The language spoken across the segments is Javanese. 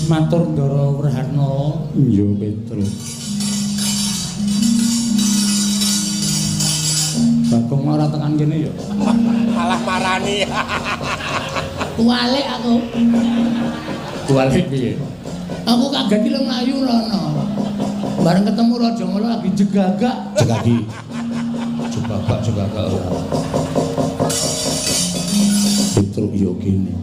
Matur Ndara Werhana. Iya Petro. Bagong ora tekan kene ya. Malah marani. Tuwalik aku. Tuwalik piye? Aku kaget iki lho mlayu rono. Bareng ketemu Raja Mala lagi jegagak. Jegagi. Jegagak ora. Petro iya kene.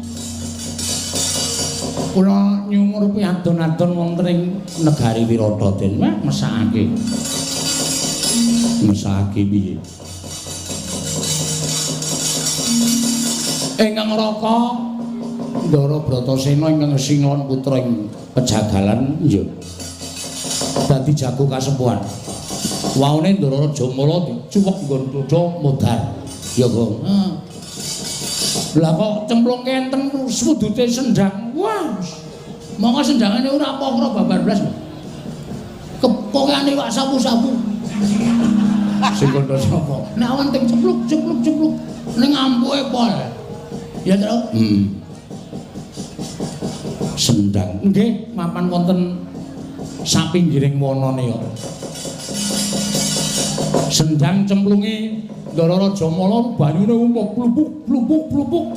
Kula nyumur piadon-adon wonten ing negari Wirata Den mesakake. Mesake piye? Ingkang Raka Ndara Bratasena ingkang Singlon putra ing Pejagalan Iya. dadi jago kasempuhan. Waune Ndara Raja Mala dicuwek nggon Tudha modar. Ya, Gong. Lah kok cemplungke enten swudute sendang. Wah. Monggo sendangane ora apa-apa babar blas. Kepokane wak sapu-sapu. Sing kono sapa? Nek wonten cepluk ning ampuke pol. Ya, Tru? Sendang. Nggih, mapan wonten sapinggiring wanane kok. Sendang cemplunge Ndara Raja Mala banyune umpuk plupuk.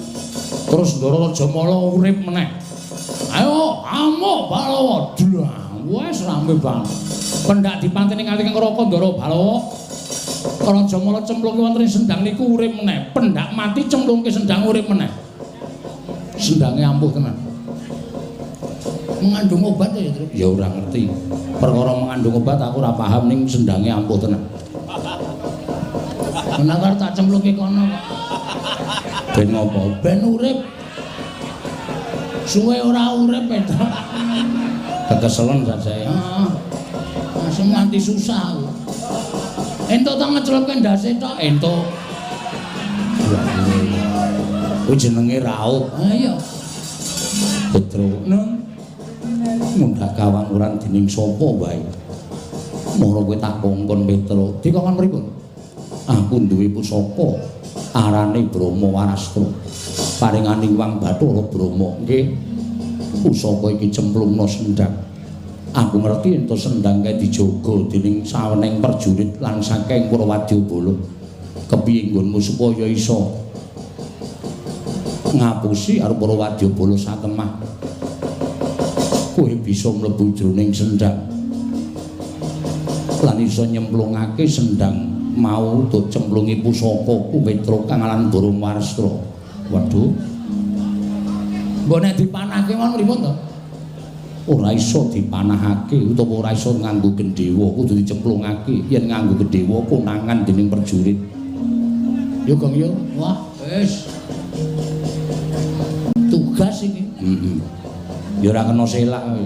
Terus Ndara Raja Mala urip meneh. Ayo, amuk Balawa. Wes rame banget. Pendak dipanteni kali Kang Raka Ndara Balawa. Raja Mala cemplunge wonten ing sendang niku urip meneh. Pendak mati cemplungke sendang urip meneh. Sendange ampuh tenan. Mengandung obat ya, Tru? Ya ora ngerti. Perkara mengandung obat aku ora paham ning sendange ampuh tenan. Menakar tak cemplungke kono kok. Ben ngopo? Ben urip. Suwe ora urip Petro. Kekeselen sajae. Heeh. Langsung nganti susah aku. Entuk tak ngecelupke ndase tok, entuk. Kuwi jenenge raut. Ha iya. Petro. Mundak kawanguran dening sapa wae. Moro kowe tak kongkon Petro. Dikongkon pripun? Aku duwe pusaka arane Brama Warastra. Paringaning Wang Bathara Brama. Nggih. Pusaka iki cemplungna sendang. Aku ngerti ento sendang kae dijaga dening sawening prajurit lan saking Purwadyabala. Kepiye nggonmu supaya iso ngapusi arep Purwadyabala sakemah. Kowe bisa mlebu jroning sendang. Lan iso nyemplungake sendang mau untuk cemplungi pusaka ku Petro kang aran Brama Warastra. Waduh. Mbok nek dipanahke mon pripun to? Ora iso dipanahake utawa ora iso nganggo gendhewa, kudu dicemplungake. Yen nganggo gendhewa konangan dening prajurit. Yo Gong yo. Wah, wis. Tugas iki. Heeh. Ya ora kena selak kowe.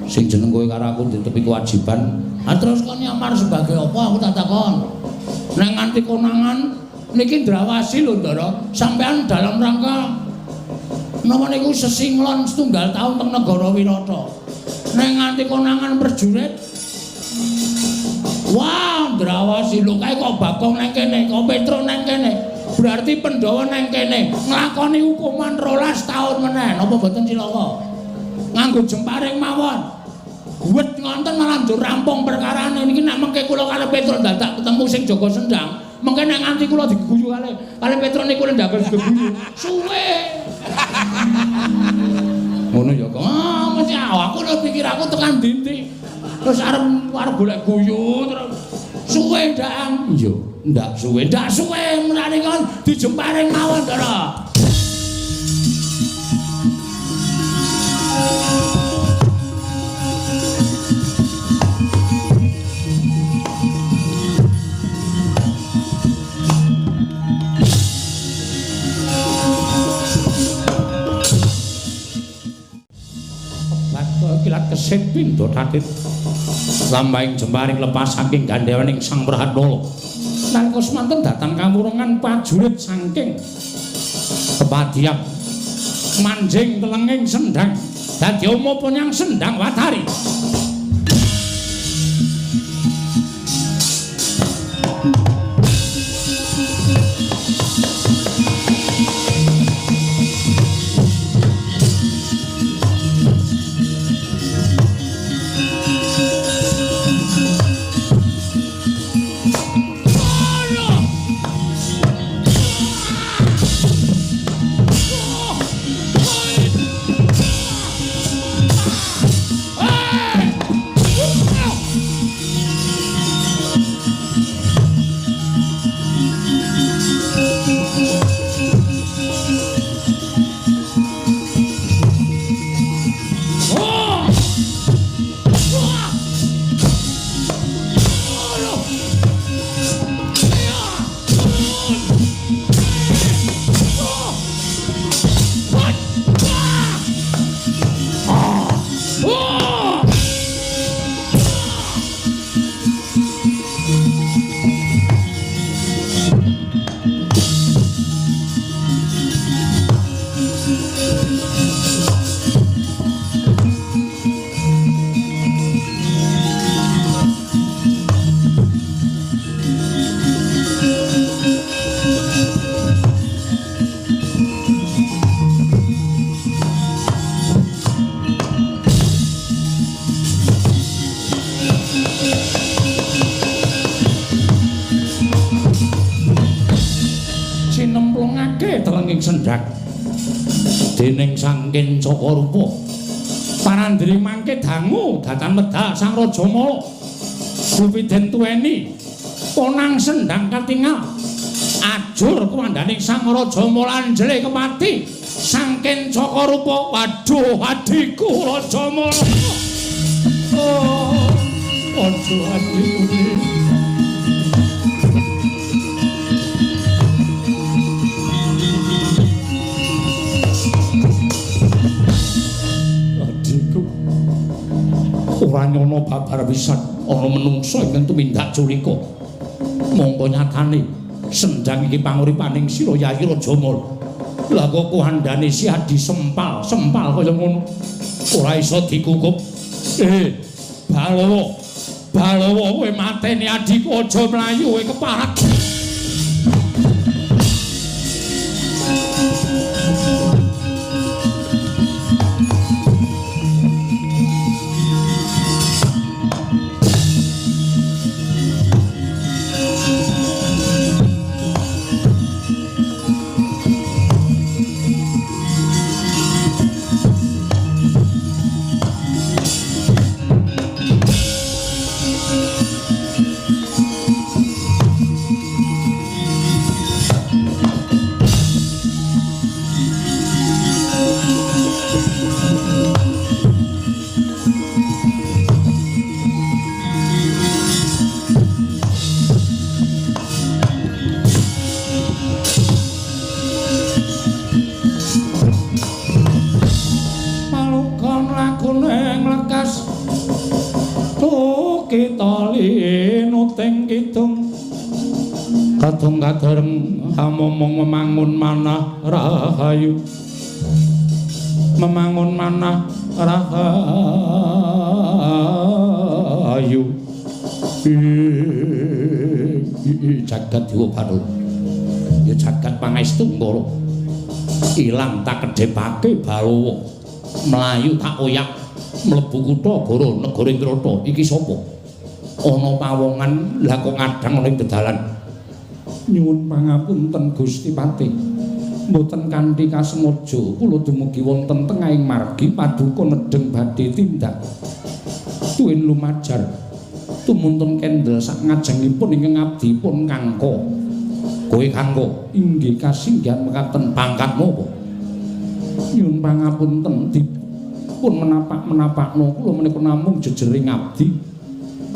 Sing jeneng kowe karo aku ditepi kewajiban. Terus kon nyamar sebagai apa aku tak takon. Nek nganti konangan niki ndrawasi lho Ndara, sampean dalam rangka napa niku sesinglon setunggal taun teng negara Wirata. Nek nganti konangan prajurit. Wah, ndrawasi lho kae kok Bagong nang kene, kok Petro nang kene. Berarti Pandhawa nang kene nglakoni hukuman 12 taun meneh. Napa boten cilaka? Nganggo jemparing mawon. Wet ngonten malah ndur rampung perkarane niki nek mengke kula karo Petro dadak ketemu sing jaga sendang, mengke nek nganti kula diguyu kali Petro niku ndamel geguyu. Suwe. Ngono ya kok. Mesti aku lho pikir aku tekan ndi. Terus arep golek guyu terus suwe ndang. Iya, ndak suwe. Ndak suwe menane kon dijemparing mawon, Ndara. Kilat kesit pindha tatit lambahing jemparing lepas saking gandhewaning Sang Prahatnala Nalika semanten datang kawurengan prajurit saking kepadian manjing telenging sendang dadi apa nyang sendang watari. Sendak dening Sangkin Cakarupa parandri mangke dangu datan medal Sang Raja Mala Supiden tuweni ponang sendang katingal ajur kuwandaning Sang Raja Mala anjle kemati Sangkin Cakarupa waduh adhiku Raja Mala aduh adhiku ora nyono babar pisan ana menungsa ingkang tumindak culika mongko nyatane sendang iki panguripaning sira Yayi Raja Mala lha kok kuhandane si adi sempal kaya ngono ora iso dikukup Balawa kowe mateni adiku aja mlayu kowe keparat kadung kadereng momong memangun manah rahayu memangun manah rahayu jagat Dewa Bathara ya jagat pangestu ngkara ilang tak kedhepake Balawa mlayu tak oyak mlebu kutha Goro negara Indrata iki sapa ana pawongan lha kok ngadang ning dedalan nyuwun pangapunten Gusti Pati mboten kanthi kasengaja kula dumugi wonten tengahing margi paduka nedheng badhe tindak tuwin lumajar tumuntun kendel sak ngajengipun ingkang abdi pun kangka kowe kangka inggih kasinggihan mekaten pangkat napa nyuwun pangapunten dipun menapak-menapakno kula menika namung jejering abdi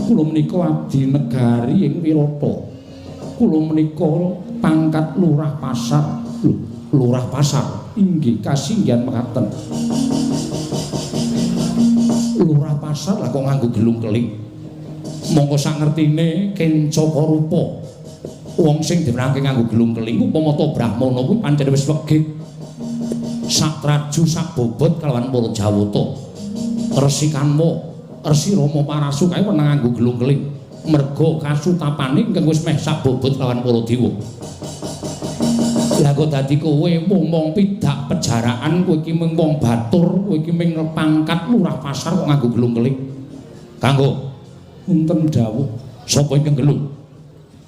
kula menika abdi negari ing Wirata kula menika pangkat lurah pasar lurah pasar inggih kasinggihan mekaten lurah pasar lah kok nganggo gelung keling mongko sangertine Kencaka rupa Wong sing dimenangke nganggo gelung keling upama ta Brahmana kuwi pancen wis wegih. Sak traju sak bobot kalawan para Jawata. Resi Kanwa, Resi Rama Parasu kae wenang nganggo gelung keling. Merga kasutapane ingkang wis meh sak bobot kalawan para dewa. Lah kok dadi kowe mung pidak pejaraan, kowe iki mung wong batur, kowe iki mung pangkat lurah pasar kok nganggo gelung keling. Kanggo wonten dawuh, sapa ingkang gelung?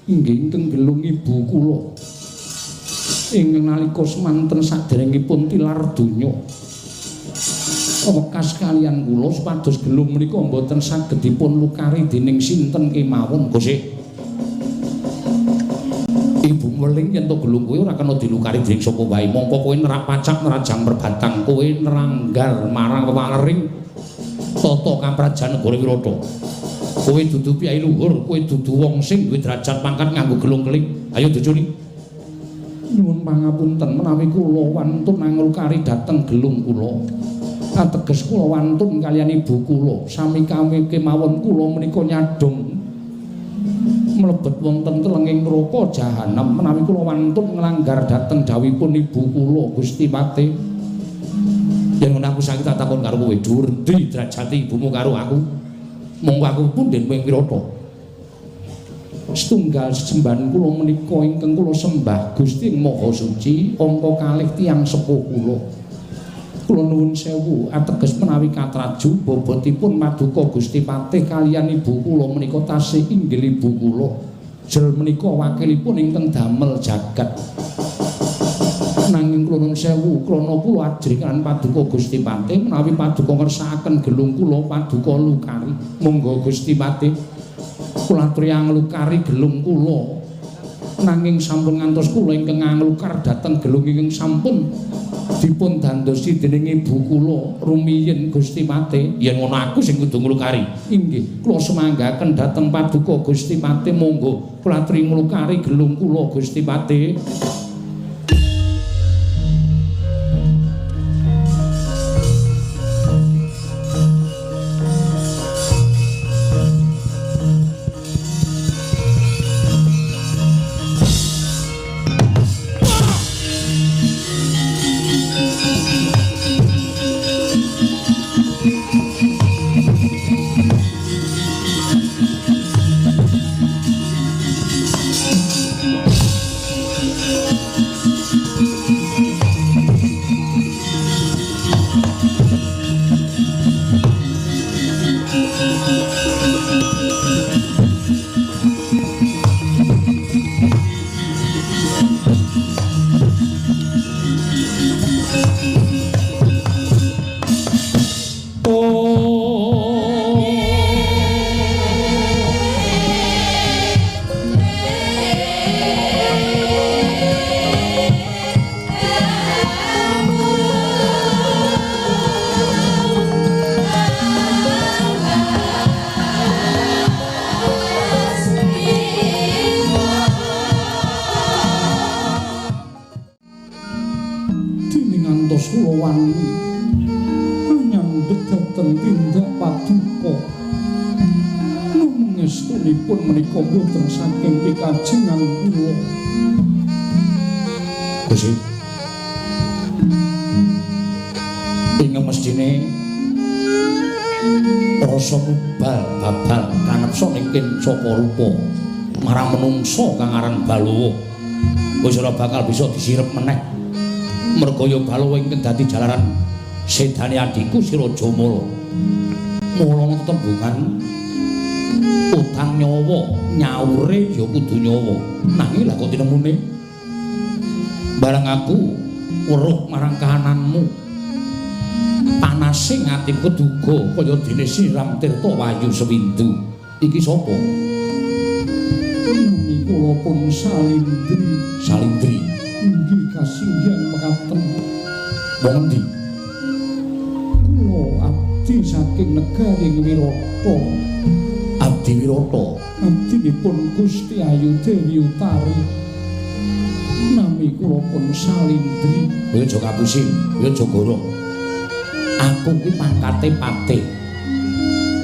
Inggih ingkang gelung ibu kula. Ingkang nalika semanten saderengipun tilar donya. Wekas kaliyan kula supados gelung menika mboten saged dipun lukari dening sinten kemawon, Gusti. Ibu meling yen to gelung kowe ora kena dilukari dening sapa wae. Mongko kowe nerak pacak nerajang merbatang, kowe neranggar marang wewaring tata kamprajan negara Wirata. Kowe dudu piyai luhur, kowe dudu wong sing duwe derajat pangkat nganggo gelung keling. Ayo diculi. Nyuwun pangapunten menawi kula wantun nglukari dhateng gelung kula. Ateges kula wantun kaliyan ibu kula sami kemawon kula menika nyadong mlebet wonten telenging neraka jahanam menawi kula wantun nglanggar dhateng dawuhipun ibu kula Gusti Pati. Yen ngono aku saiki tak takon karo kowe, dhuwur ndi derajate ibumu karo aku? Monggo aku punden wing Wirata. Setunggal sesembahan kula menika ingkang kula sembah Gusti Maha Suci, angka kalih tiyang sepuh kula. Kula nuwun sewu ateges menawi katraju bobotipun paduka Gusti Patih kaliyan ibu kula menika tasih inggil ibu kula. Jel menika wakilipun ingkang damel jagat. Nanging kula nuwun sewu krana kula ajrih kan paduka Gusti Patih menawi paduka ngersakaken gelung kula paduka lukari. Monggo Gusti Patih kula aturi nglukari gelung kula. Nanging sampun ngantos kula ingkang nglukar dhateng gelung ingkang sampun dipun dandosi dening ibu kula rumiyin Gusti Patih. Yen ngono aku sing kudu nglukari. Inggih, kula semanggaken dhateng paduka Gusti Patih monggo kula aturi nglukari gelung kula Gusti Patih. Boten saking pikajengan kula. Gusti. Ing mestine rasa mubal babal kanepsa ningkin saka rupa marang menungsa kang aran Balawa. Wis ora bakal bisa disirep meneh. Merga ya Balawa ingkang dadi jalaran sedane adhiku si Raja Mala. Mula tetembungan utang nyawa nyaure ya kudu nyawa nanging lha kok tinemune barang aku weruh marang kahananmu panasing atiku duga kaya dene siram tirta wayu sewindu iki sapa nami kula pun salindri inggih kasinggihan mekaten wong endi kula abdi saking negari Wirata. Abdi Wirata, abdinipun Gusti Ayu Dewi Utari. Nami kula pun Salindri. Kowe aja kapusin, kowe aja goro. Aku kuwi pangkate Patih.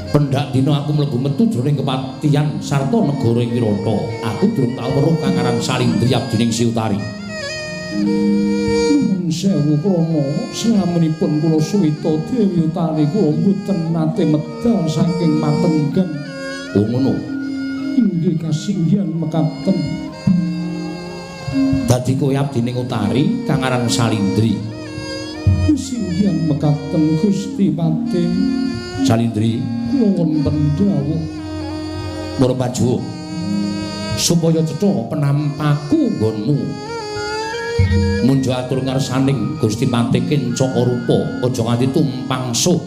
Pendak dina aku mlebu metu jroning kepatihan sarta negara ing Wirata. Aku durung tau weruh kang aran Salindri abdining Si Utari. Nuwun sewu krana salaminipun kula suwita Dewi Utari kula mboten nate medal saking Matenggang. Oh ngono. Inggih kasinggihan mekaten. Dadi kowe abdining Utari kang aran Salindri. Kasinggihan mekaten Gusti Pati. Salindri Kula wonten dawuh Murbajo supaya cetha penampaku nggonmu. Munjo atur ngarsaning Gusti Pati Kencaka Rupa, aja nganti tumpang suh.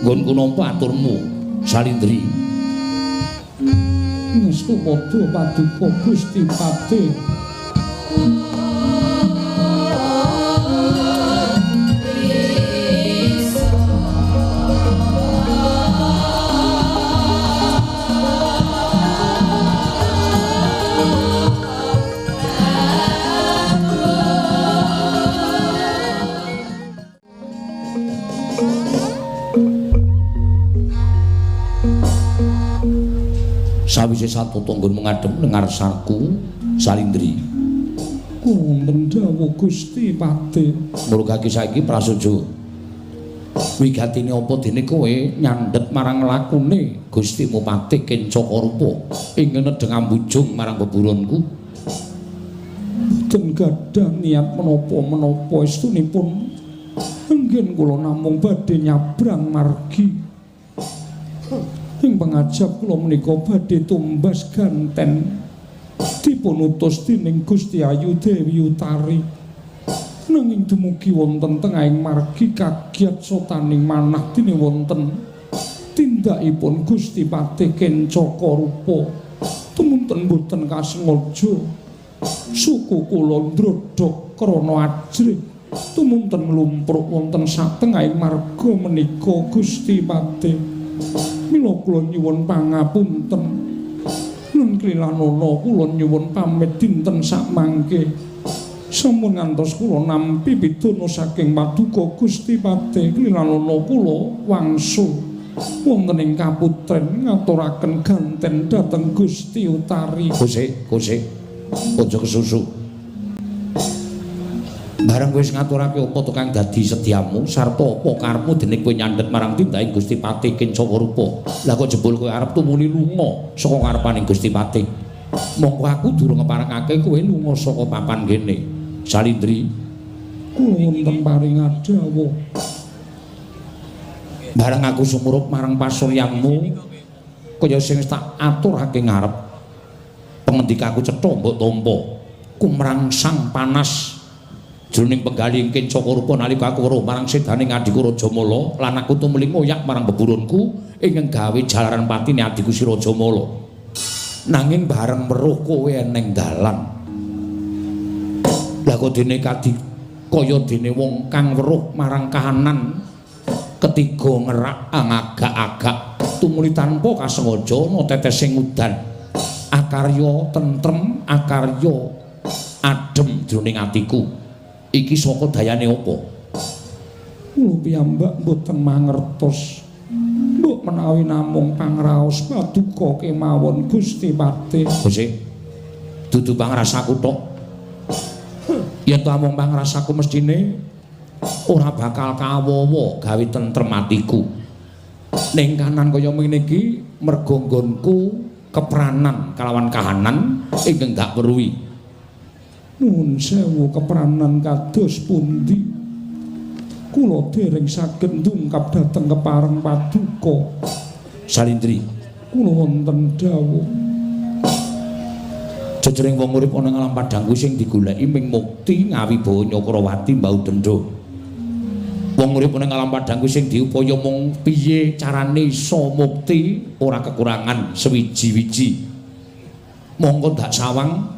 Nggonku nampa aturmu, Salindri. Ngestu padha paduka Gusti Pati. Sawise satata nggon mengadhem ning ngarsaku, Salindri. Wonten dawuh Gusti Pati. Murugake saiki prasaja. Wigatine apa dene kowe nyandhet marang lakune Gustimu Pati Kencaka Rupa ing nedheng ambujung marang beburonku. Boten gadah niat menapa-menapa estunipun. Enggen kula namung badhe nyabrang margi. Ing pangajab kula menika badhe tumbas ganten dipun utus dening Gusti Ayu Dewi Utari. Nanging dumugi wonten tengahing margi kagiat sotaning manah dene wonten tindakipun Gusti Pati Kencaka Rupa. Tumunten boten kasengaja suku kula ndrodhok krana ajrih. Tumunten nglumpruk wonten satengahing marga menika Gusti Pati. Mila kula nyuwun pangapunten. Nun Krilanana kula nyuwun pamit dinten sakmangke. Sampun ngantos kula nampi pidana saking paduka Gusti Pati. Krilanana kula wangsul wonten ing kaputren ngaturaken ganten dhateng Gusti Utari. Kosek, aja kesusu. Bareng wis ngaturake apa to kang dadi sediamu sarta apa karepmu dene kowe nyandhet marang tindaking Gusti Pati Kencaka Rupa. Lah kok jebul kowe arep tumuli lunga saka ngarepaning Gusti Pati. Monggo aku durung ngeparengake kowe lunga saka papan kene. Salindri, kula wonten paring dawuh. Bareng aku sumurup marang pasuryangmu kaya sing tak aturake ngarep. Pengendikaku cetha mbok tampa kumrangsang panas jroning penggalih Kencaka Rupa nalika aku weruh marang sedaning adiku Rajamala lan aku tumuli ngoyak marang beburonku ingkang gawe jalaran patine adiku si Rajamala. Nanging bareng weruh kowe eneng dalan. Lah kok dene kadi kaya dene wong kang weruh marang kahanan ketiga ngerak agak-agak tumuli tanpa kasengaja ana tetesing udan. Akarya tentrem, akarya adem jroning atiku. Iki saka dayane apa? Kula piyambak mboten mangertos. Mbok menawi namung pangraos paduka kemawon Gusti Pati. Gusti, dudu pangrasaku tok. Yen to amung pangrasaku mestine ora bakal kawowo gawe tentrem atiku. Ning kanan kaya ngene iki merga nggonku kepranan kalawan kahanan ingkang dak weruhi. Nuwun sewu kepranan kados pundi? Kula dereng saged ndungkap dhateng kepareng paduka. Salindri, kula wonten dawuh. Jejering wong urip ana ing alam padang kuwi sing digoleki ming mukti ngawi bawa Nyakrawati mbau dendha. Wong urip ning alam padang kuwi sing diupaya mung piye carane iso mukti ora kekurangan sewiji-wiji. Monggo dak sawang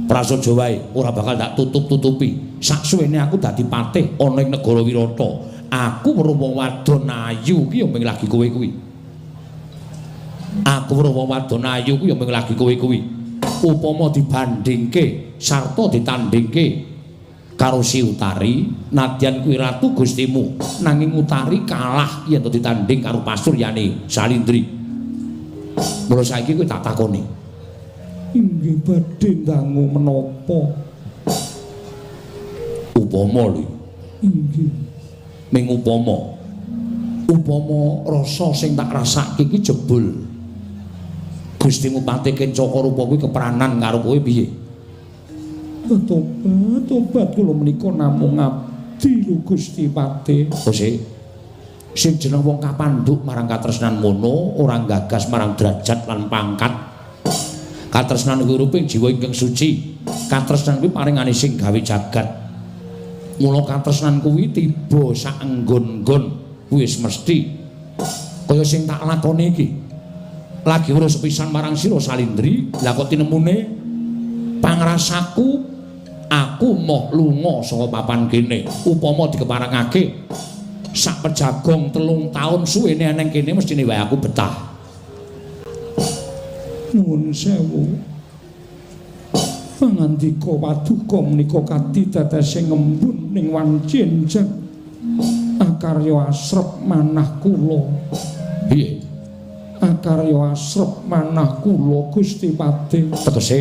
prasaja wae ora bakal dak tutup-tutupi. Saksuwene aku dadi patih ana ing negara Wirata. Aku weruh wong wadon ayu ki ya mung lagi kowe kuwi. Aku weruh wong wadon ayu ki ya mung lagi kowe kuwi. Upama dibandingke sarta ditandingke karo si Utari, nadyan kuwi ratu gustimu, nanging Utari kalah yen to ditanding karo pasuryane Salindri. Mula saiki kuwi tak takoni. Inggih badhe ndangu menapa? Upama lho. Inggih. Ming upama rasa sing tak rasake iki jebul Gustimu Patih Kencaka-rupa kuwi kepranan karo kowe piye? Tobat kula menika namung abdi lho Gusti Patih. Sing jeneng wong kapandhuk marang katresnan mono, ora gagas marang derajat lan pangkat. Katresnan kuwi ruping jiwa ingkang suci. Katresnan kuwi paringane sing gawe jagat. Mula katresnan kuwi tiba sak enggon-enggon wis mesti kaya sing tak lakoni iki. Lagi urus sepisan marang sira Salindri, lha kok tinemune pangrasaku aku moh lunga saka papan kene. Upama dikeparengake sak pejagong 3 taun suwene nang kene mestine wae aku betah. Nuwun sewu. Pangandika paduka menika kanthi tetesing ngembun ning wancinjak akarya asrep manah kula. Piye? Akarya asrep manah kula Gusti Patih. Tegese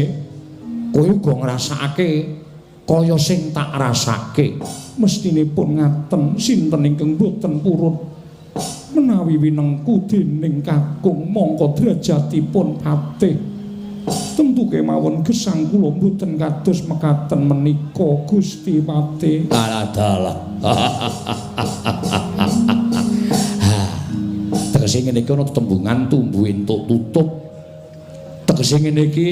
kowe uga ngrasakake kaya sing tak rasake. Mestinipun ngaten, sinten ingkang boten purun menawi winengku dening kakung mongko derajatipun patih. Tentu kemawon gesang kula boten kados mekaten menika Gusti Patih. Alah dalah. Tegese ngene iki ana tembungan tumbuh entuk tutup. Tegese ngene iki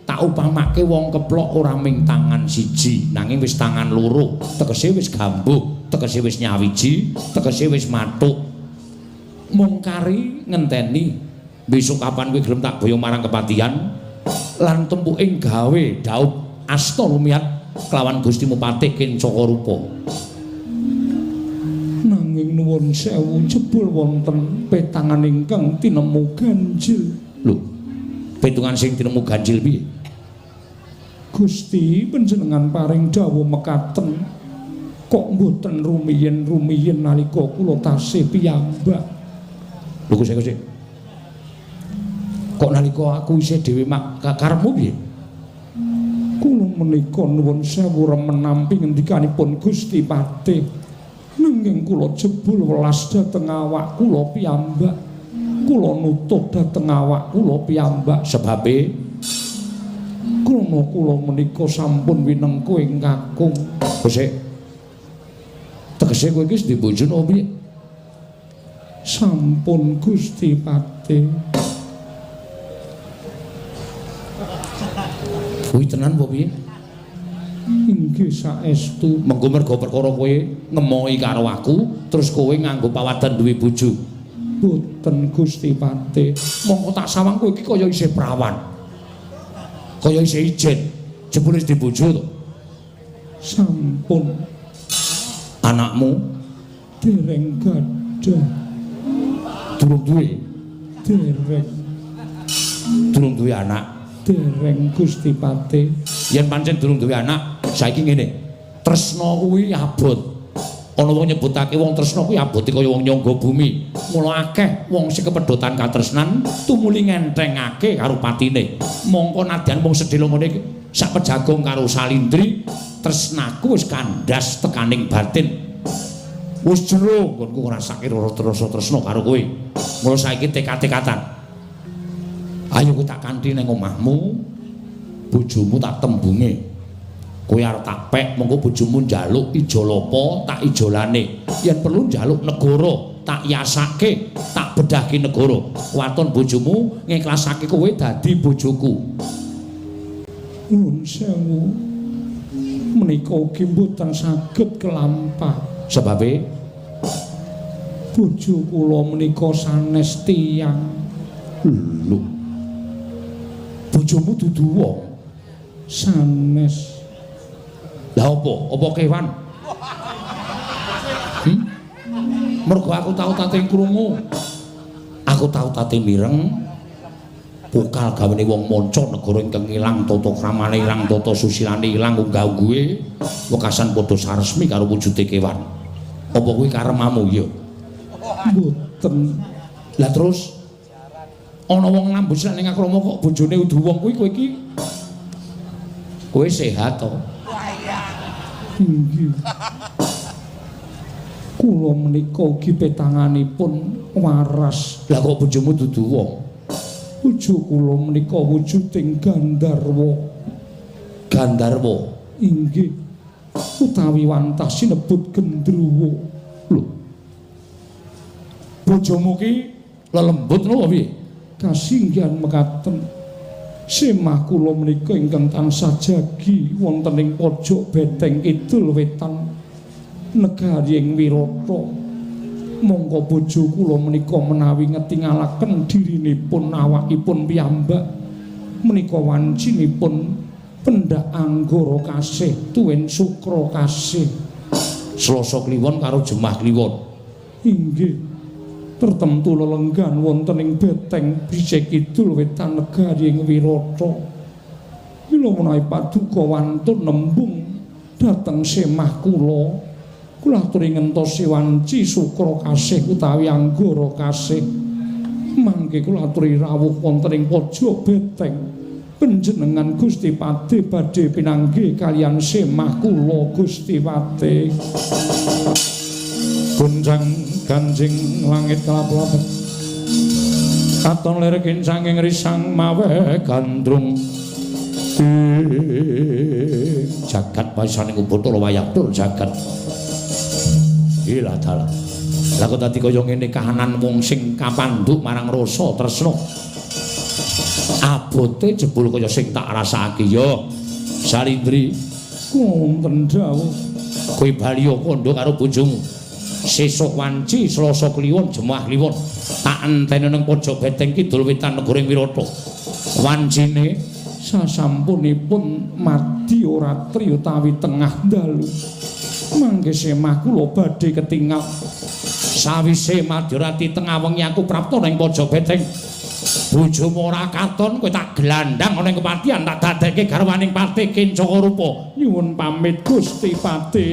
tak upamake wong keplok ora ming tangan siji nanging wis tangan loro. Tegese wis gambuh, tegese wis nyawiji, tegese wis mathuk. Mung kari ngenteni besok kapan kowe gelem tak boyo marang kepatihan lan tempuking gawe daup asta lumiat kelawan Gustimu Patih Kencaka-rupa. Nanging nuwun sewu jebul wonten petangan ingkang tinemu ganjil. Lho, petungan sing tinemu ganjil piye? Gusti panjenengan paring dawuh mekaten kok mboten rumiyin-rumiyin nalika kula tasih piyambak. Lho Gusti. Kok nalika aku isih dhewe mak karepmu piye? Kula menika nuwun sewu remen nampi ngendikanipun Gusti Patih. Nanging kula jebul welas dhateng awak kula piyambak. Kula nutuh dhateng awak kula piyambak sebabe krana kula menika sampun winengku ing kakung. Gusti. Tegese kowe iki wis dibojo napa piye? Sampun Gusti Patih. Kuwi tenan apa piye? Inggih saestu. Mengko mergo perkara kowe ngemohi karo aku, terus kowe nganggo pawadan duwe bojo. Boten Gusti Patih. Mongko tak sawang kowe iki kaya isih prawan. Kaya isih ijen. Jebule wis dibojo to. Sampun. Anakmu Dereng gadah. durung duwe. Durung duwe anak. Dereng Gusti Patih. Yen pancen durung duwe anak, saiki ngene. Tresna kuwi abot. Ana wong nyebutake wong tresna kuwi abote kaya wong nyangga bumi. Mula akeh wong sing kepedhotan katresnan tumuli ngentengake karo patine. Mongko nadyan wong sedhela ngene iki sak pejagong karo Salindri, tresnaku wis kandhas tekaning batin. Wis jero nggonku ngrasake rasa tresna karo kowe. Mula saiki tekad-tekatan. Ayo ku tak kanthi ning omahmu, bojomu tak tembunge. Kowe arep tak pek, mengko bojomu njaluk ijolapa, tak ijolane. Yen perlu njaluk negara, tak yasake, tak bedahke negara. Waton bojomu ngiklasake kowe dadi bojoku. Nuwun sewu. Menika ugi mboten saged kelampah. Sebabe bojo kula menika sanes tiyang. lho. Bojomu dudu wong Sanes. Lah apa? Apa kewan? Mergo aku tau tate krungu. Aku tau tate mireng. Pokal gawene wong manca negara ingkang ilang tata kramane ilang tata susilane ilang unggah-ungguhe wekasan padha saresmi karo wujude kewan. Apa kuwi karemamu ya? Mboten. Lah terus ana wong nambus ning akrama kok bojone udu wong kuwi kowe iki kowe sehat to? Inggih. Kula menika ugi petanganipun waras. Lah kok bojomu dudu wong? Bojo kula menika wujuding Gandharwa. Gandharwa. Inggih. Utawi wantah sinebut Gendruwo. Lho. Bojomu ki lelembut lho piye? Kasinggihan mekaten. Semah kula menika ingkang tansah jagi wonten ing pojok beteng kidul wetan negari ing Wirata. Monggo bojo kula menika menawi ngetingalaken dirinipun awakipun piyambak menika wancinipun pendak anggara kasih tuwin sukra kasih Slasa kliwon karo Jemah kliwon. inggih tertemtu lelenggan wonten ing beteng Brijek Kidul wetan negari ing Wirata. Mila menawi paduka wantun nembung dhateng semah kula aturi ngentosi wanci sukra kasih utawi anggara kasih mangke kula aturi rawuh wonten ing pojok beteng panjenengan Gusti Pati badhe pinanggih kaliyan semah kula Gusti Pati. Gunjang ganjing langit kelap-kelap katon lirikin sanging risang mawe gandrung Jagat paisane Bathara Wayaktur jagat. Ila dalah. Lah kok dadi kaya ngene kahanan wong sing kapandhuk marang rasa tresna. Abote jebul kaya sing tak rasake ya. Salindri, wonten dawuh kowe bali kandha karo bojomu. Sesuk wanci Slasa kliwon Jemah kliwon tak enteni nang pojok beteng kidul wetan negara Wirata. Wancine sasampunipun mati ora tri utawi tengah dalu mangke semah kula badhe ketingal sawise Madurati tengah wengi aku prapta ning pojok beteng. Bojomu ora katon kowe tak gelandang ana ing kepatihan tak dadekke garwaning Pati Kincaka Rupa. Nyuwun pamit Gusti Pati.